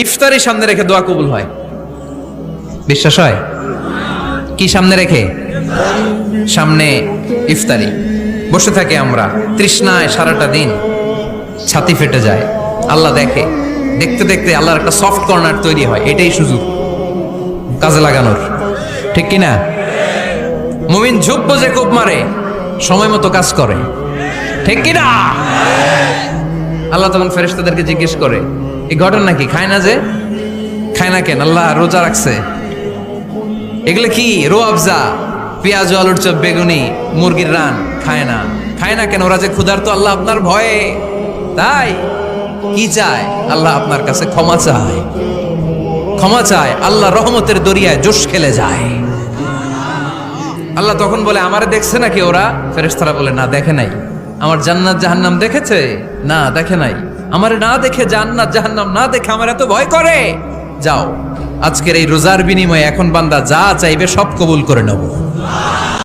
ইফতারি সামনে রেখে দোয়া কবুল হয়। বিশ্বাস হয়? কি সামনে রেখে? সামনে ইফতারি। বসে থাকি আমরা তৃষ্ণায় সারাটা দিন, ছাতি ফেটে যায়। আল্লাহ দেখে, দেখতে দেখতে আল্লাহর একটা সফট কর্নার তৈরি হয়। এটাই সুযোগ কাজে লাগানোর, ঠিক কিনা? মুমিন ঝোপ বোঝে কোপ মারে, সময় মতো কাজ করে, ঠিক কিনা? আল্লাহ তখন ফেরেশতাদেরকে জিজ্ঞেস করে, এই ঘটনা কি? খায় না যে? খায় না কেন? আল্লাহ রোজা রাখছে। এগুলো কি? রো আফজা, পেঁয়াজ, আলুর চপ, বেগুনি, মুরগির রান খায় না। খায় না কেন? ওরা যে ক্ষুধার্ত, আল্লাহ আপনার ভয়ে। তাই কি চায়? আল্লাহ আপনার কাছে ক্ষমা চায়, ক্ষমা চায়। আল্লাহ রহমতের দরিয়ায় জোশ খেলে যায়। আল্লাহ তখন বলে, আমারে দেখছে নাকি ওরা? ফেরেশতারা বলে, না দেখে নাই। আমার জান্নাত জাহান্নাম দেখেছে? না দেখে নাই। আমারে না দেখে, জান্নাত জাহান্নাম না দেখে আমার এত ভয় করে? যাও, আজকের এই রোজার বিনিময়ে এখন বান্দা যা চাইবে সব কবুল করে নেব।